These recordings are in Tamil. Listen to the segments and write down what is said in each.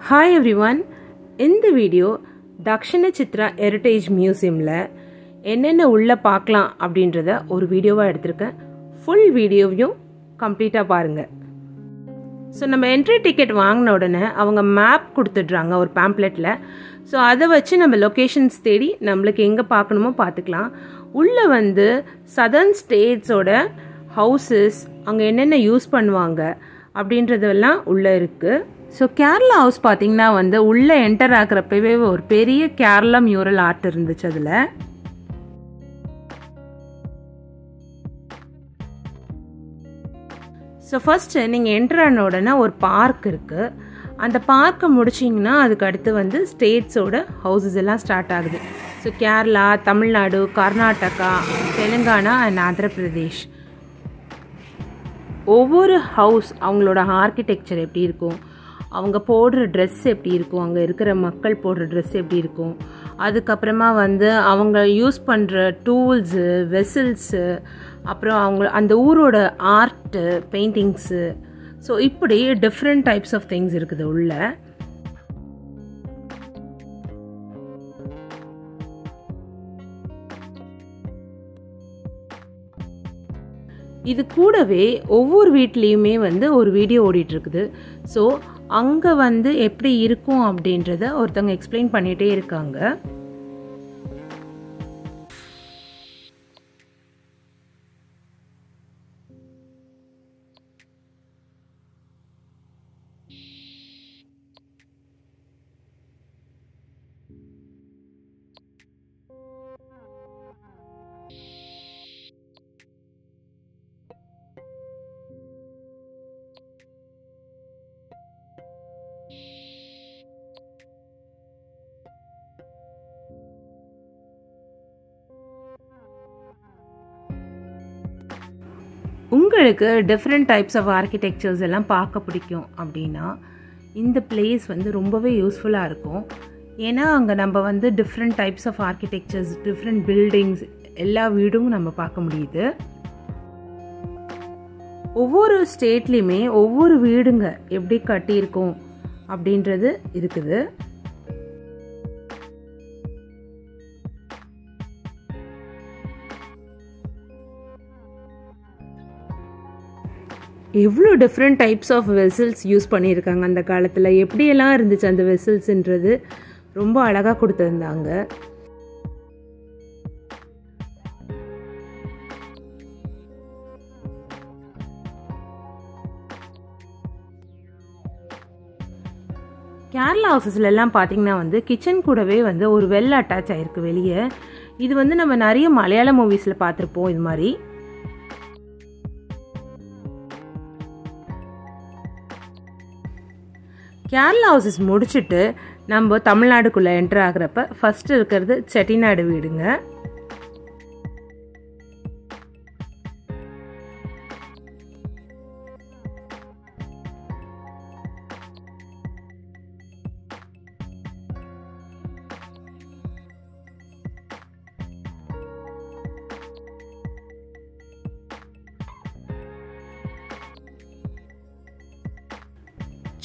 Hi everyone, இந்த வீடியோ தக்ஷிண சித்ரா ஹெரிட்டேஜ் மியூசியமில் என்னென்ன உள்ளே பார்க்கலாம் அப்படின்றத ஒரு வீடியோவாக எடுத்திருக்கேன். ஃபுல் வீடியோவையும் கம்ப்ளீட்டாக பாருங்கள். ஸோ நம்ம என்ட்ரி டிக்கெட் வாங்கின உடனே அவங்க மேப் கொடுத்துட்றாங்க ஒரு பேம்ப்ளெட்டில். ஸோ அதை வச்சு நம்ம லொக்கேஷன்ஸ் தேடி நம்மளுக்கு எங்கே பார்க்கணுமோ பார்த்துக்கலாம். உள்ளே சதர்ன் ஸ்டேட்ஸோட ஹவுசஸ், அங்கே என்னென்ன யூஸ் பண்ணுவாங்க அப்படின்றதெல்லாம் உள்ளே இருக்குது. ஸோ கேரளா ஹவுஸ் பார்த்தீங்கன்னா உள்ளே என்டர் ஆகிறப்பவே ஒரு பெரிய கேரளா மியூரல் ஆர்ட் இருந்துச்சு அதில். ஸோ ஃபஸ்ட்டு நீங்கள் என்டர் ஆன உடனே ஒரு பார்க் இருக்குது. அந்த பார்க்கை முடிச்சிங்கன்னா அதுக்கு அடுத்து ஸ்டேட்ஸோட ஹவுசஸ் எல்லாம் ஸ்டார்ட் ஆகுது. So Kerala, Tamil Nadu, Karnataka, Telangana and Andhra Pradesh. ஒவ்வொரு ஹவுஸ் அவங்களோட ஆர்கிடெக்சர் எப்படி இருக்கும், அவங்க போடுற ட்ரெஸ் எப்படி இருக்கும், அங்கே இருக்கிற மக்கள் போடுற ட்ரெஸ் எப்படி இருக்கும், அதுக்கப்புறமா அவங்க யூஸ் பண்ணுற டூல்ஸு, வெசல்ஸு, அப்புறம் அவங்க அந்த ஊரோட ஆர்ட்டு, பெயிண்டிங்ஸு, ஸோ இப்படி டிஃப்ரெண்ட் டைப்ஸ் ஆஃப் திங்ஸ் இருக்குது உள்ள. இது கூடவே ஒவ்வொரு வீட்லேயுமே ஒரு வீடியோ ஓடிட்டுருக்குது. ஸோ அங்கே எப்படி இருக்கும் அப்படின்றத ஒருத்தவங்க எக்ஸ்பிளைன் பண்ணிகிட்டே இருக்காங்க. உங்களுக்கு டிஃப்ரெண்ட் டைப்ஸ் ஆஃப் ஆர்கிடெக்சர்ஸ் எல்லாம் பார்க்க பிடிக்கும் அப்படின்னா இந்த பிளேஸ் ரொம்பவே யூஸ்ஃபுல்லாக இருக்கும். ஏன்னா அங்கே நம்ம different types of architectures, different buildings, எல்லா வீடும் நம்ம பார்க்க முடியுது. ஒவ்வொரு ஸ்டேட்லேயுமே ஒவ்வொரு வீடுங்க எப்படி கட்டியிருக்கும் அப்படின்றது இருக்குது. எவ்வளோ different types of vessels use பண்ணியிருக்காங்க அந்த காலத்தில், எப்படியெல்லாம் இருந்துச்சு அந்த வெசல்ஸ்ன்றது ரொம்ப அழகாக கொடுத்துருந்தாங்க. கேரளா ஹவுசஸ்ல எல்லாம் பார்த்தீங்கன்னா கிச்சன் கூடவே ஒரு வெல் அட்டாச் ஆகிருக்கு வெளியே. இது நம்ம நிறைய மலையாள மூவிஸில் பார்த்துருப்போம் இது மாதிரி. கேரளா ஹவுசஸ் முடிச்சுட்டு நம்ம தமிழ்நாடுக்குள்ளே என்டர் ஆகிறப்ப ஃபஸ்ட்டு இருக்கிறது செட்டிநாடு வீடுங்க.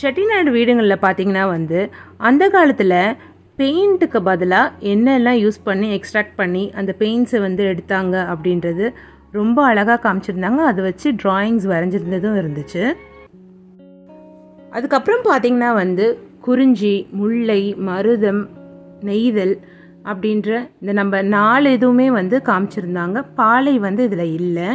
செட்டிநாடு வீடுங்களில் பார்த்தீங்கன்னா அந்த காலத்தில் பெயிண்ட்டுக்கு பதிலாக என்னெல்லாம் யூஸ் பண்ணி எக்ஸ்ட்ராக்ட் பண்ணி அந்த பெயிண்ட்ஸை எடுத்தாங்க அப்படின்றது ரொம்ப அழகாக காமிச்சிருந்தாங்க. அதை வச்சு ட்ராயிங்ஸ் வரைஞ்சிருந்ததும் இருந்துச்சு. அதுக்கப்புறம் பார்த்தீங்கன்னா குறிஞ்சி, முல்லை, மருதம், நெய்தல் அப்படின்ற இந்த நம்ம 4 எதுவுமே காமிச்சிருந்தாங்க. பாலை இதில் இல்லை.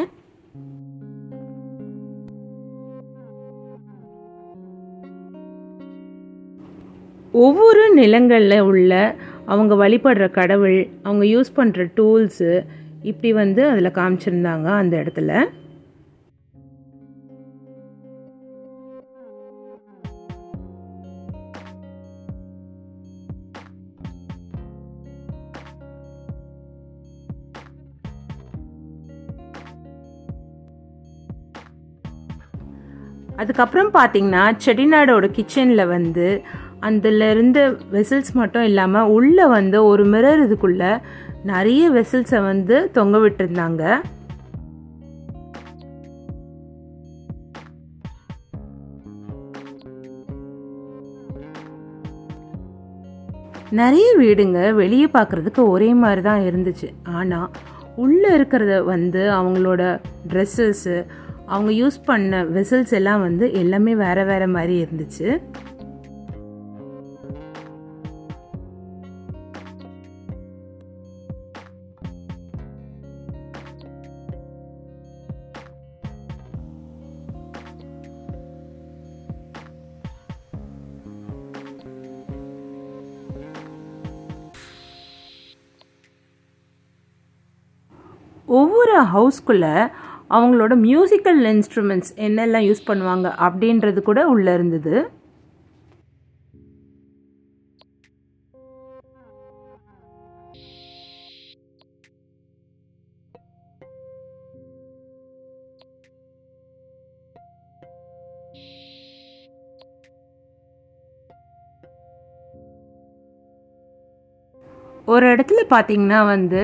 ஒவ்வொரு நிலங்களில் உள்ள அவங்க வழிபடுற கடவுள், அவங்க யூஸ் பண்ணுற டூல்ஸு இப்படி அதில் காமிச்சிருந்தாங்க அந்த இடத்துல. அதுக்கப்புறம் பார்த்தீங்கன்னா செட்டிநாடோட கிச்சனில் அதில் இருந்த வெசல்ஸ் மட்டும் இல்லாமல் உள்ளே ஒரு மிரர் இதுக்குள்ளே நிறைய வெசல்ஸை தொங்க விட்டுருந்தாங்க. நிறைய வீடுங்க வெளியே பார்க்குறதுக்கு ஒரே மாதிரி தான் இருந்துச்சு. ஆனால் உள்ளே இருக்கிறத வந்து அவங்களோட ட்ரெஸ்ஸஸ்ஸு, அவங்க யூஸ் பண்ண வெசல்ஸ் எல்லாம் வந்து எல்லாமே வேறு வேறு மாதிரி இருந்துச்சு. ஒவ்வொரு ஹவுஸ்குள்ளே அவங்களோட மியூசிக்கல் இன்ஸ்ட்ருமெண்ட்ஸ் என்னெல்லாம் யூஸ் பண்ணுவாங்க அப்படின்றது கூட உள்ளே இருந்தது. ஒரு இடத்துல பார்த்தீங்கன்னா வந்து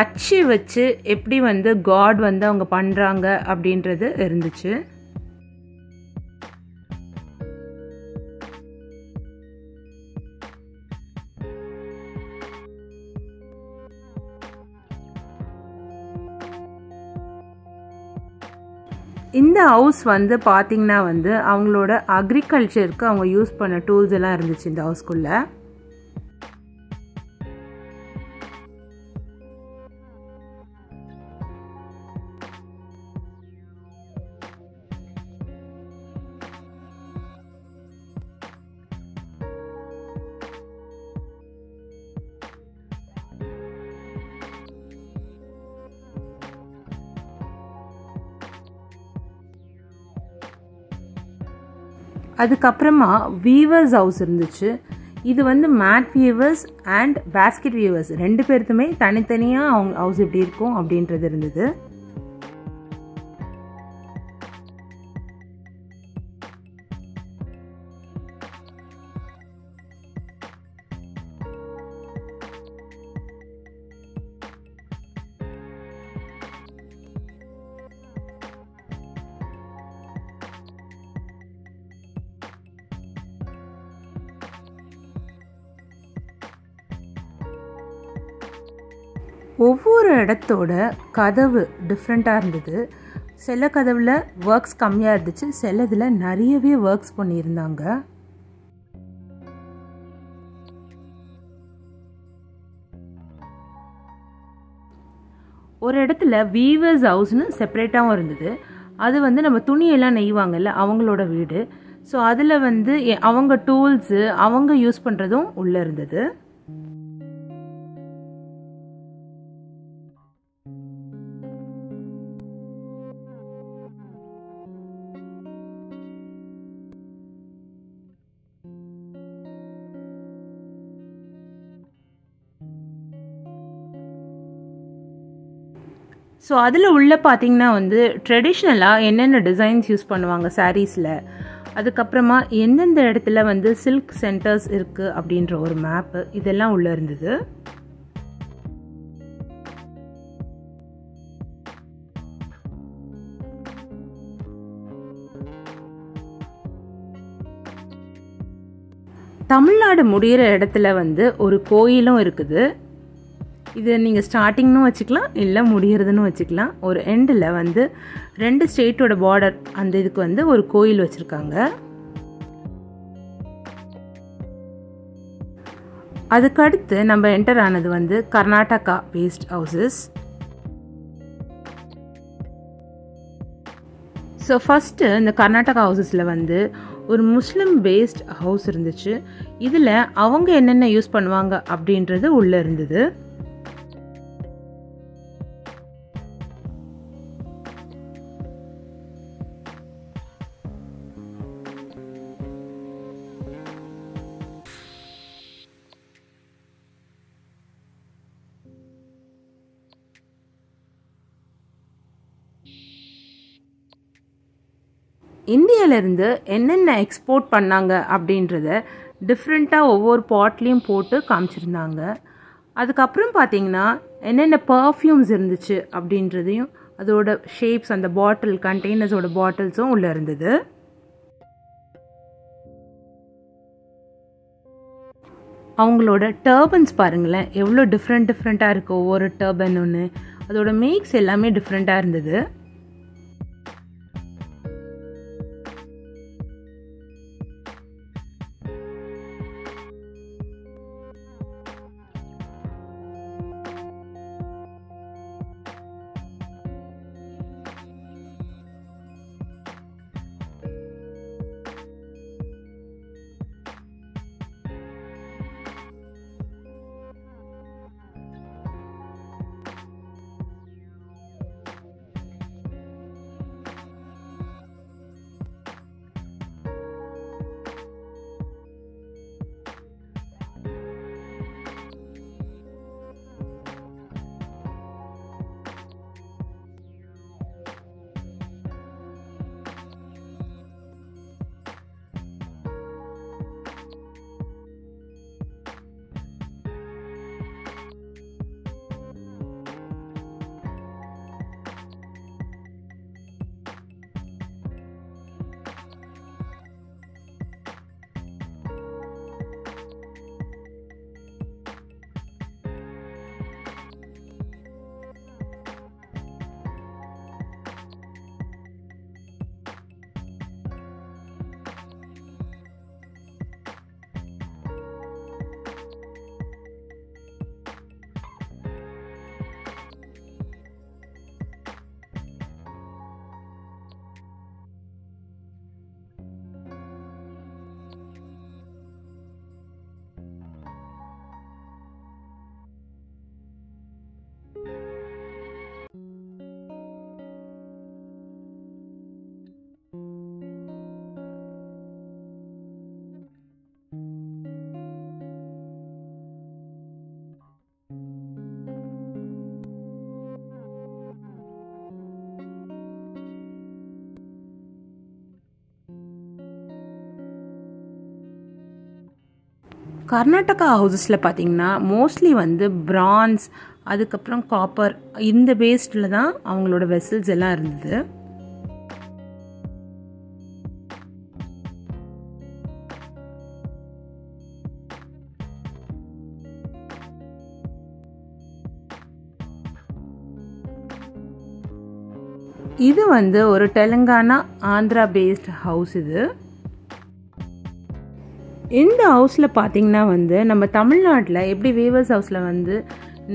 அச்சு வச்சு எப்படி வந்து காட் வந்து அவங்க பண்ணுறாங்க அப்படின்றது இருந்துச்சு. இந்த ஹவுஸ் வந்து பார்த்தீங்கன்னா வந்து அவங்களோட அக்ரிகல்ச்சருக்கு அவங்க யூஸ் பண்ண டூல்ஸ் எல்லாம் இருந்துச்சு இந்த ஹவுஸ்குள்ளே. அதுக்கப்புறமா வீவர்ஸ் ஹவுஸ் இருந்துச்சு. இது வந்து mat weavers and basket weavers ரெண்டு பேருக்குமே தனித்தனியாக அவங்க ஹவுஸ் எப்படி இருக்கும் அப்படின்றது இருந்தது. ஒவ்வொரு இடத்தோட கதவு டிஃப்ரெண்ட்டாக இருந்தது. சில கதவில் ஒர்க்ஸ் கம்மியாக இருந்துச்சு, சிலதில் நிறையவே ஒர்க்ஸ் பண்ணியிருந்தாங்க. ஒரு இடத்துல வீவர்ஸ் ஹவுஸ்னு செப்பரேட்டாகவும் இருந்தது. அது வந்து நம்ம துணியெல்லாம் நெய்வாங்கல்ல அவங்களோட வீடு. ஸோ அதில் வந்து அவங்க டூல்ஸு அவங்க யூஸ் பண்ணுறதும் உள்ளே இருந்தது. ஸோ அதில் உள்ள பார்த்திங்கன்னா வந்து ட்ரெடிஷ்னலாக என்னென்ன டிசைன்ஸ் யூஸ் பண்ணுவாங்க சாரீஸில், அதுக்கப்புறமா எந்தெந்த இடத்துல வந்து சில்க் சென்டர்ஸ் இருக்குது அப்படின்ற ஒரு மேப்பு இதெல்லாம் உள்ளே இருந்தது. தமிழ்நாடு முடிகிற இடத்துல வந்து ஒரு கோயிலும் இருக்குது. இது நீங்கள் ஸ்டார்டிங்னு வச்சுக்கலாம், இல்லை முடிகிறதுன்னு வச்சுக்கலாம். ஒரு எண்டில் வந்து 2 ஸ்டேட்டோட பார்டர் அந்த இதுக்கு வந்து ஒரு கோயில் வச்சுருக்காங்க. அதுக்கடுத்து நம்ம என்டர் ஆனது வந்து Karnataka based houses. So first இந்த கர்நாடகா ஹவுசஸில் வந்து ஒரு முஸ்லீம் பேஸ்ட் ஹவுஸ் இருந்துச்சு. இதில் அவங்க என்னென்ன யூஸ் பண்ணுவாங்க அப்படின்றது உள்ளே இருந்தது. இந்தியாவிலேருந்து என்னென்ன எக்ஸ்போர்ட் பண்ணாங்க அப்படின்றத டிஃப்ரெண்ட்டாக ஒவ்வொரு பாட்லேயும் போட்டு காமிச்சிருந்தாங்க. அதுக்கப்புறம் பார்த்தீங்கன்னா என்னென்ன பர்ஃப்யூம்ஸ் இருந்துச்சு அப்படின்றதையும் அதோட ஷேப்ஸ், அந்த பாட்டில் கண்டெய்னர்ஸோட பாட்டில்ஸும் உள்ளே இருந்தது. அவங்களோட டர்பன்ஸ் பாருங்களேன், எவ்வளோ டிஃப்ரெண்ட்டாக இருக்குது. ஒவ்வொரு டர்பன் ஒன்று, அதோட மேக்ஸ் எல்லாமே டிஃப்ரெண்ட்டாக இருந்தது. கர்நாடகா ஹவுசஸில் பார்த்தீங்கன்னா மோஸ்ட்லி வந்து பிரான்ஸ், அதுக்கப்புறம் காப்பர், இந்த பேஸ்டில் தான் அவங்களோட வெசல்ஸ் எல்லாம் இருந்தது. இது வந்து ஒரு தெலுங்கானா ஆந்திரா பேஸ்ட் ஹவுஸ். இந்த ஹவுஸில் பார்த்திங்கன்னா வந்து நம்ம தமிழ்நாட்டில் எப்படி வீவர்ஸ் ஹவுஸில் வந்து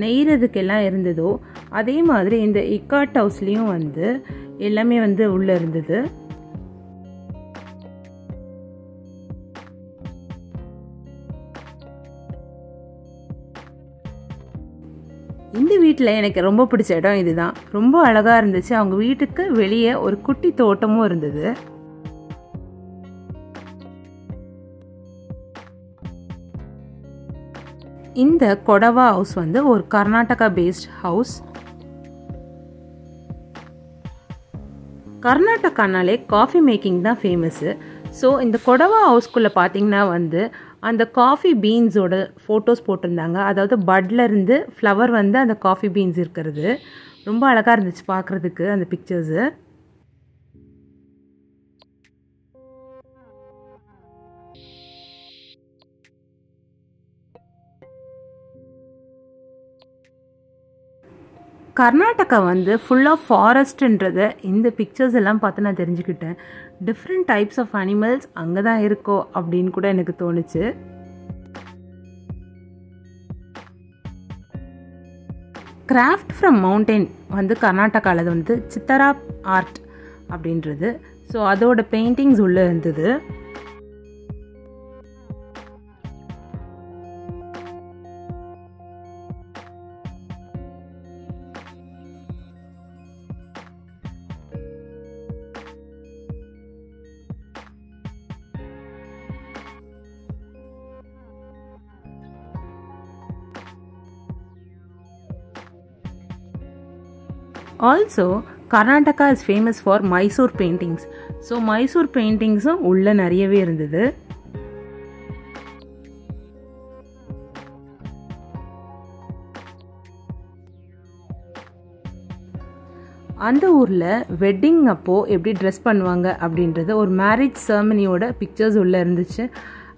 நெய்கிறதுக்கெல்லாம் இருந்ததோ அதே மாதிரி இந்த இக்காட் ஹவுஸ்லேயும் வந்து எல்லாமே வந்து உள்ளே இருந்தது. இந்த வீட்டில் எனக்கு ரொம்ப பிடிச்ச இடம் இதுதான். ரொம்ப அழகாக இருந்துச்சு. அவங்க வீட்டுக்கு வெளியே ஒரு குட்டி தோட்டமும் இருந்தது. இந்த கொடவா ஹவுஸ் வந்து ஒரு கர்நாடகா பேஸ்ட் ஹவுஸ். கர்நாடகானாலே காஃபி மேக்கிங் தான் ஃபேமஸ்ஸு. ஸோ இந்த கொடவா ஹவுஸ்குள்ளே பார்த்தீங்கன்னா வந்து அந்த காஃபி பீன்ஸோட ஃபோட்டோஸ் போட்டிருந்தாங்க. அதாவது பட்லேருந்து ஃப்ளவர் வந்து அந்த காஃபி பீன்ஸ் இருக்கிறது ரொம்ப அழகாக இருந்துச்சு பார்க்குறதுக்கு அந்த பிக்சர்ஸு. கர்நாடகா வந்து ஃபுல் ஆஃப் ஃபாரஸ்ட்ன்றதை இந்த பிக்சர்ஸ் எல்லாம் பார்த்து நான் தெரிஞ்சுக்கிட்டேன். டிஃப்ரெண்ட் டைப்ஸ் ஆஃப் அனிமல்ஸ் அங்கே தான் இருக்கோ அப்படின்னு கூட எனக்கு தோணுச்சு. கிராஃப்ட் ஃப்ரம் மவுண்டெயின் வந்து கர்நாடகாவில் வந்து சித்தரா ஆர்ட் அப்படின்றது. ஸோ அதோட பெயிண்டிங்ஸ் உள்ளே இருந்தது. Also, Karnataka is famous for Mysore paintings. So, Mysore paintings உள்ள நிறையவே இருந்தது. அந்த ஊரில் வெட்டிங் அப்போது எப்படி ட்ரெஸ் பண்ணுவாங்க அப்படின்றது ஒரு மேரேஜ் செரமனியோட பிக்சர்ஸ் உள்ளே இருந்துச்சு,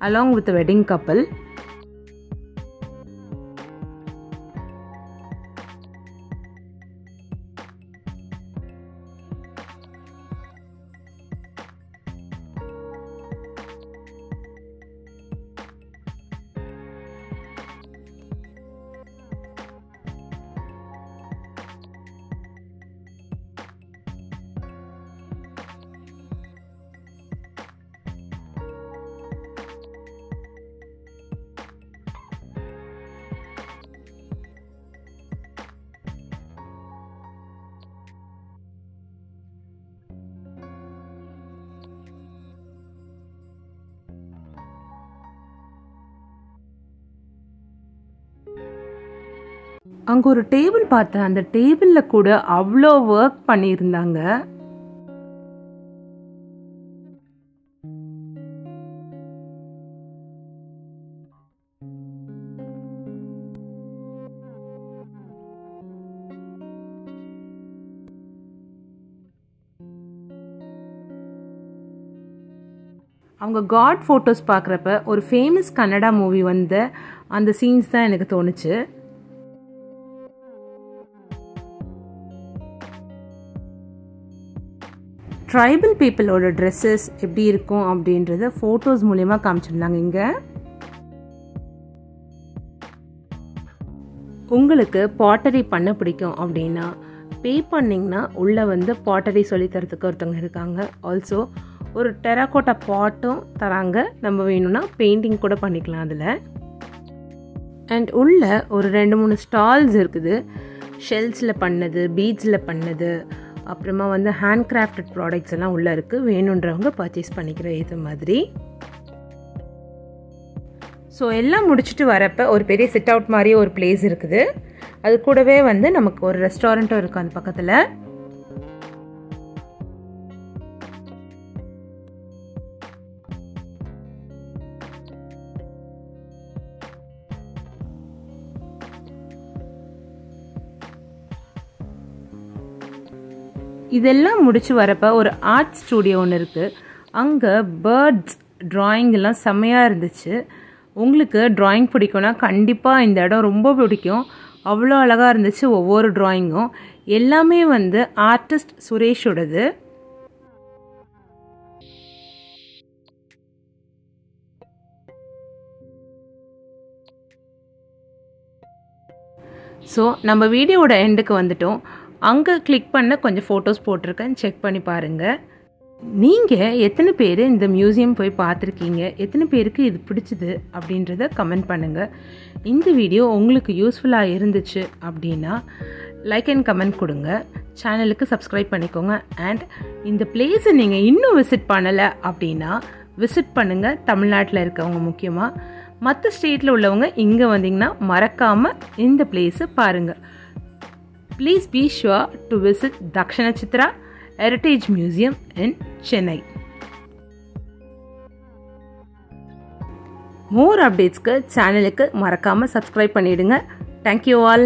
அலாங் வித் வெட்டிங் கப்பல். அங்கே ஒரு டேபிள் பார்த்தேன். அந்த டேபிளில் கூட அவ்வளோ ஒர்க் பண்ணியிருந்தாங்க. அவங்க காட் ஃபோட்டோஸ் பார்க்குறப்ப ஒரு ஃபேமஸ் கன்னடா மூவி வந்த அந்த சீன்ஸ் தான் எனக்கு தோணுச்சு. ட்ரைபல் பீப்புளோட ட்ரெஸ்ஸஸ் எப்படி இருக்கும் அப்படின்றத ஃபோட்டோஸ் மூலயமா காமிச்சிருந்தாங்க. இங்கே உங்களுக்கு பாட்டரி பண்ண பிடிக்கும் அப்படின்னா பே பண்ணிங்கன்னா உள்ளே வந்து பாட்டரி சொல்லித்தரத்துக்கு ஒருத்தவங்க இருக்காங்க. ஆல்சோ ஒரு டெராகோட்டா பாட்டும் தராங்க. நம்ம வேணும்னா பெயிண்டிங் கூட பண்ணிக்கலாம் அதில். அண்ட் உள்ள ஒரு 2-3 ஸ்டால்ஸ் இருக்குது. ஷெல்ஸில் பண்ணது, பீட்ஸில் பண்ணது, அப்புறமா வந்து ஹேண்ட் கிராஃப்டட் ப்ராடக்ட்ஸ் எல்லாம் உள்ளே இருக்குது. வேணுன்றவங்க பர்ச்சேஸ் பண்ணிக்கிற இது மாதிரி. ஸோ எல்லாம் முடிச்சுட்டு வரப்போ ஒரு பெரிய சிட் அவுட் மாதிரியே ஒரு பிளேஸ் இருக்குது. அது கூடவே வந்து நமக்கு ஒரு ரெஸ்டாரண்ட்டும் இருக்குது அந்த பக்கத்தில். இதெல்லாம் முடிச்சு வரப்போ ஒரு ஆர்ட் ஸ்டூடியோ ஒன்று இருக்குது. அங்கே பேர்ட்ஸ் ட்ராயிங் எல்லாம் செம்மையாக இருந்துச்சு. உங்களுக்கு ட்ராயிங் பிடிக்கும்னா கண்டிப்பாக இந்த இடம் ரொம்ப பிடிக்கும். அவ்வளோ அழகாக இருந்துச்சு ஒவ்வொரு ட்ராயிங்கும். எல்லாமே வந்து ஆர்டிஸ்ட் சுரேஷோடது. ஸோ நம்ம வீடியோவோட எண்டுக்கு வந்துட்டோம். அங்கே கிளிக் பண்ண கொஞ்சம் ஃபோட்டோஸ் போட்டிருக்கேன், செக் பண்ணி பாருங்கள். நீங்கள் எத்தனை பேர் இந்த மியூசியம் போய் பார்த்துருக்கீங்க, எத்தனை பேருக்கு இது பிடிச்சிது அப்படின்றத கமெண்ட் பண்ணுங்கள். இந்த வீடியோ உங்களுக்கு யூஸ்ஃபுல்லாக இருந்துச்சு அப்படின்னா லைக் அண்ட் கமெண்ட் கொடுங்க. சேனலுக்கு சப்ஸ்கிரைப் பண்ணிக்கோங்க. அண்ட் இந்த பிளேஸை நீங்கள் இன்னும் விசிட் பண்ணலை அப்படின்னா விசிட் பண்ணுங்கள். தமிழ்நாட்டில் இருக்கவங்க முக்கியமாக. மற்ற ஸ்டேட்டில் உள்ளவங்க இங்கே வந்தீங்கன்னா மறக்காமல் இந்த பிளேஸை பாருங்கள். Please be sure to visit Dakshina Chitra Heritage Museum in Chennai. More updates க்கு சேனலுக்கு மறக்காம subscribe பண்ணிடுங்க. Thank you all.